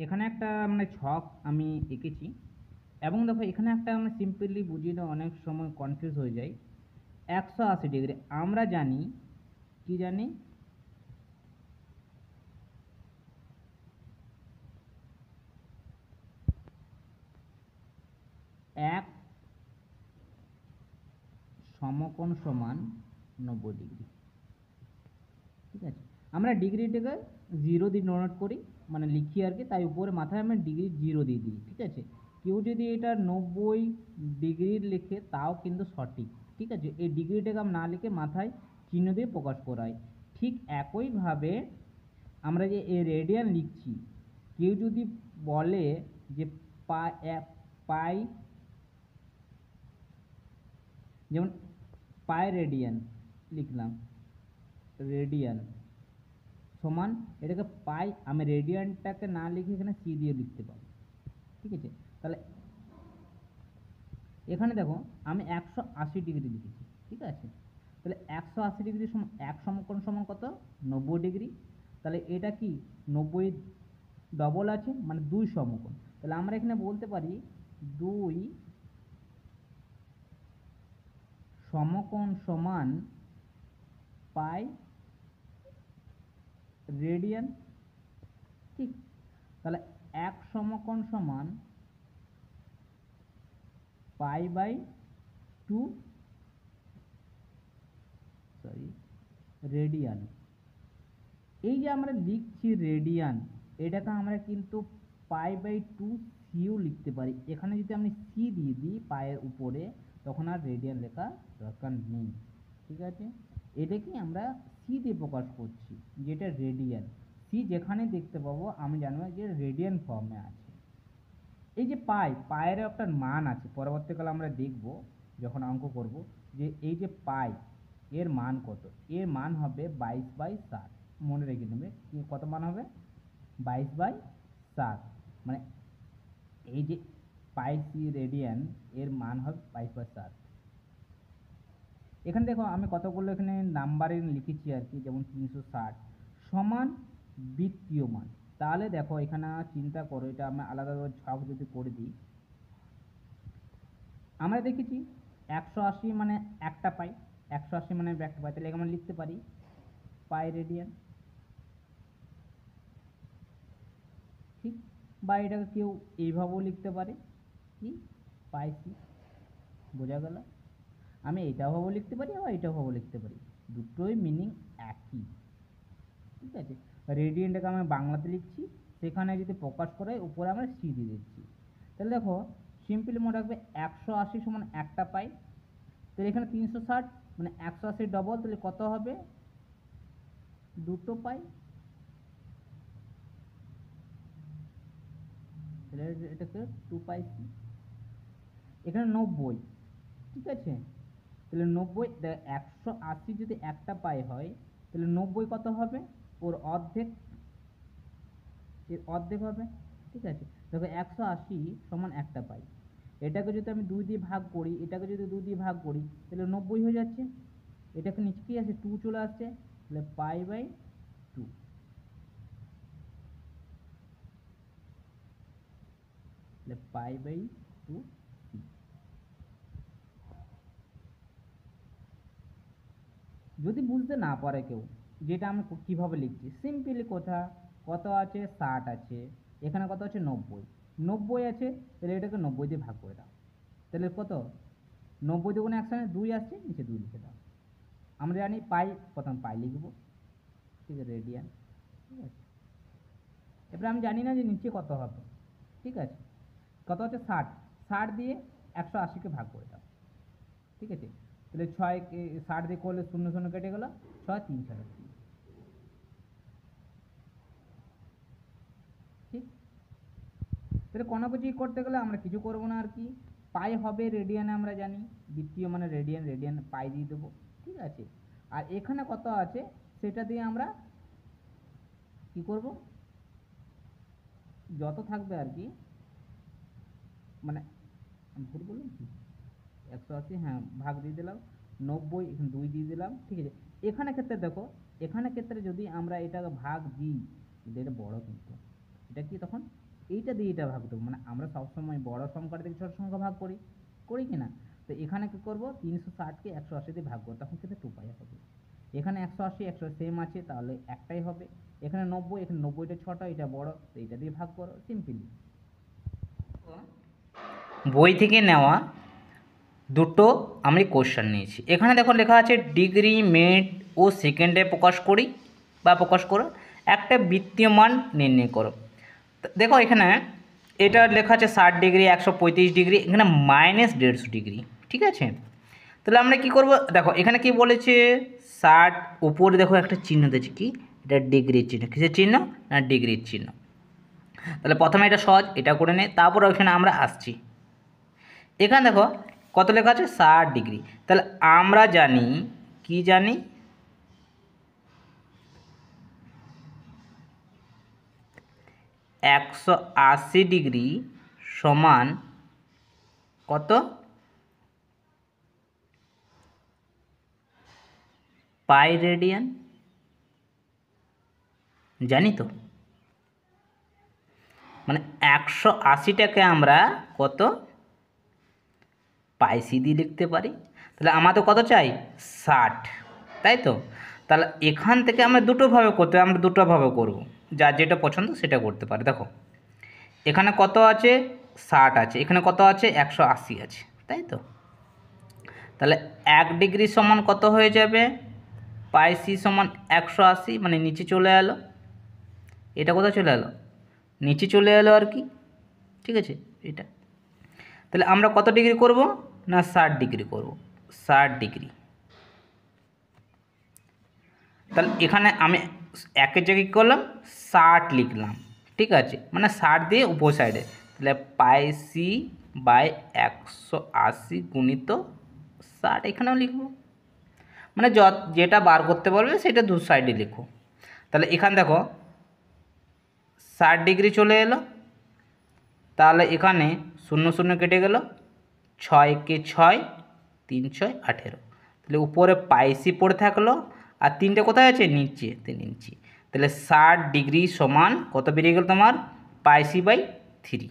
এখানে একটা মানে ছক আমি এঁকেছি এবং দেখো এখানে একটা আমরা সিম্পলি বুঝিয়ে দেওয়া অনেক সময় কনফিউজ হয়ে যায়। 180 ডিগ্রি আমরা জানি, কি জানি, এক সমকোণ সমান 90 ডিগ্রি। ঠিক আছে, আমরা ডিগ্রিটাকে জিরো দিয়ে নোট করি, মানে লিখি আর কি, তাই উপরে মাথায় আমরা ডিগ্রি জিরো দিয়ে দিই। ঠিক আছে, কেউ যদি এটা 90 ডিগ্রি লিখে তাও কিন্তু সঠিক। ঠিক আছে, এই ডিগ্রিটাকে না লিখে মাথায় চিহ্ন দিয়ে প্রকাশ করাই। ঠিক একইভাবে আমরা যে এই রেডিয়ান লিখছি, কেউ যদি বলে যে পাই, যেমন পাই রেডিয়ান লিখলাম, রেডিয়ান সমান এটাকে পাই, আমি রেডিয়ানটাকে না লিখে এখানে সি দিয়ে লিখতে পারি। ঠিক আছে, তাহলে এখানে দেখো আমি 180 ডিগ্রি লিখেছি। ঠিক আছে, তাহলে 180 ডিগ্রি সমান এক সমকোণ সমান কত? 90 ডিগ্রি। তাহলে এটা কি 90 ডবল আছে, মানে 2 সমকোণ। তাহলে আমরা এখানে বলতে পারি 2 সমকোণ সমান পাই রেডিয়ান। ঠিক, তাহলে এক সমকোণ সমান পাই বাই 2 রেডিয়ান। এই যে আমরা লিখছি রেডিয়ান, এটাকে আমরা কিন্তু পাই বাই 2 সিও লিখতে পারি। এখানে যদি আমি সি দিয়ে দিই পায়ের উপরে, তখন আর রেডিয়ান লেখা দরকার নেই। ঠিক আছে, এটাকে আমরা সি দিয়ে প্রকাশ করছি, যেটা রেডিয়ান। সি যেখানে দেখতে পাবো আমি জানবো যে রেডিয়ান ফর্মে আছে। এই যে পায়ের একটা মান আছে, পরবর্তীকালে আমরা দেখব যখন অঙ্ক করব, যে এই যে পাই এর মান কত। এর মান হবে 22/7। মনে রেখে নেবে কত মান হবে, 22/7। মানে এই যে পাই সি রেডিয়ান, এর মান হবে 22/7। এখানে দেখো আমি কতগুলো এখানে নাম্বারিং লিখেছি আর কি, যেমন 360 সমান বৃত্তীয় মান। তাহলে দেখো এখানে চিন্তা করো, এটা আমরা আলাদা ছক যদি করে দিই, আমরা দেখেছি 180 মানে একটা পাই, 180 মানে একটা পাই, তাহলে আমরা লিখতে পারি পাই রেডিয়ান। ঠিক, বা এটাকে কেউ এইভাবেও লিখতে পারে, কি পাই সি। বোঝা গেল? আমি এটাও ভাবে লিখতে পারি আবার এটাও ভাবে লিখতে পারি, দুটোই মিনিং একই। ঠিক আছে, রেডিয়ানটাকে আমি বাংলাতে লিখছি, সেখানে যদি প্রকাশ করে উপরে আমরা সি দিয়ে দিচ্ছি। তাহলে দেখো সিম্পলি মনে রাখবে 180 সমান একটা পাই, তাহলে এখানে 360 মানে 180 ডবল, তাহলে কত হবে, দুটো পাই। তাহলে এটাকে 2 পাই সি। এখানে 90, ঠিক আছে, তাহলে 90, 180 যদি একটা পাই হয়, তাহলে 90 কত হবে, ওর অর্ধেক, এর অর্ধেক হবে। ঠিক আছে, দেখো 180 সমান একটা পাই, এটাকে যদি আমি 2 দিয়ে ভাগ করি, এটাকে যদি 2 দিয়ে ভাগ করি, তাহলে 90 হয়ে যাচ্ছে। এটাকে নিচে কি আছে, 2 চলে আসছে, তাহলে পাই বাই 2। তাহলে পাই বাই 2 সি। যদি বুঝতে না পারে কেউ, যেটা আমি কীভাবে লিখছি, সিম্পলি কথা, কত আছে 60 আছে, এখানে কত আছে 90, 90 আছে, তাহলে এটাকে 90 দিয়ে ভাগ করে দাও। তাহলে কত, 90 দুগুণে 102 আসছে, নিচে 2 লিখে দাও। আমরা জানি পাই, প্রথম পাই লিখব। ঠিক আছে, রেডিয়ান। ঠিক আছে, এবার আমি জানি না যে নিচে কত হবে। ঠিক আছে, কত হচ্ছে 60, 60 দিয়ে 180কে ভাগ করে দাও। ঠিক আছে, তাহলে 6কে 60 দিয়ে করলে 0 0 কেটে গেল, 6 3 6 3। ঠিক, তাহলে কোনো কিছুই করতে গেলে আমরা কিছু করব না আর কি, পাই হবে রেডিয়ানে আমরা জানি, দ্বিতীয় মানে রেডিয়ান, রেডিয়ান পাই দিয়ে দেবো। ঠিক আছে, আর এখানে কত আছে সেটা দিয়ে আমরা কি করব, যত থাকবে আর কি, মানে আমি ভুল বললাম কি, 180, হ্যাঁ ভাগ দিয়ে দিলাম, 90 এখানে 2 দিয়ে দিলাম। ঠিক আছে, এখানে ক্ষেত্রে দেখো, এখানে ক্ষেত্রে যদি আমরা এটাকে ভাগ দিই, এটা বড় কিন্তু এটা কি তখন এইটা দিয়ে এটা ভাগ দেবো, মানে আমরা সবসময় বড় সংখ্যা থেকে ছোট সংখ্যা ভাগ করি, করি কি না? তো এখানে কি করব, 360কে 180 দিয়ে ভাগ করব, তখন কিন্তু 2 পাই হবে। এখানে 180 100 সেম আছে, তাহলে একটাই হবে। এখানে 90, এখানে 90টা ছোট, এটা বড়, তো এটা দিয়ে ভাগ করো, সিম্পলি। বই থেকে নেওয়া দুটো আমি কোশ্চেন নিয়েছি। এখানে দেখো লেখা আছে ডিগ্রি, মিনিট ও সেকেন্ডে প্রকাশ করি বা প্রকাশ করো, একটা বৃত্তীয় মান নির্ণয় করো। দেখো এখানে এটা লেখা আছে 60 ডিগ্রি, 135 ডিগ্রি, এখানে -150 ডিগ্রি, ঠিক আছে? তাহলে আমরা কি করব, দেখো এখানে কি বলেছে 60, উপরে দেখো একটা চিহ্ন দিয়েছে, কি এটা ডিগ্রির চিহ্ন, কিসের চিহ্ন না ডিগ্রির চিহ্ন। তাহলে প্রথমে এটা সহজ, এটা করে নে, তারপর ওইখানে আমরা আসছি। এখানে দেখো কত লেখা আছে 60 ডিগ্রি, তাহলে আমরা জানি, কি জানি, 180 ডিগ্রি সমান কত, পাই রেডিয়ান, জানি তো। মানে 180টাকে আমরা কত পাইসি দিয়ে লিখতে পারি। তাহলে আমাদের কত চাই 60, তাই তো? তাহলে এখান থেকে আমরা দুটোভাবে করতে, আমরা দুটোভাবে করব, যার যেটা পছন্দ সেটা করতে পারে। দেখো এখানে কত আছে 60 আছে, এখানে কত আছে 180 আছে, তাই তো? তাহলে 1 ডিগ্রি সমান কত হয়ে যাবে, পাইসি সমান 180, মানে নিচে চলে এলো, এটা কোথায় চলে এলো, নিচে চলে এলো আর কি, ঠিক আছে এটা। তাহলে আমরা কত ডিগ্রি করব না 60 ডিগ্রি করব, 60 ডিগ্রি। তাহলে এখানে আমি একের জায়গায় কী করলাম 60 লিখলাম, ঠিক আছে, মানে 60 দিয়ে উপর সাইডে, তাহলে পাইসি বাই 180 গুণিত 60 এখানেও লিখবো, মানে যেটা বার করতে পারবে সেটা দু সাইডে লিখো। তাহলে এখানে দেখো 60 ডিগ্রি চলে এলো, তাহলে এখানে 0 0 কেটে গেল, 6 কে 6, 3 6 18, তাহলে উপরে পাইসি পড়ে থাকলো, আর 3টে কোথায় আছে নিচে, 3 ইঞ্চি। তাহলে 60 ডিগ্রি সমান কত বেরিয়ে গেল তোমার, পাইসি বাই 3।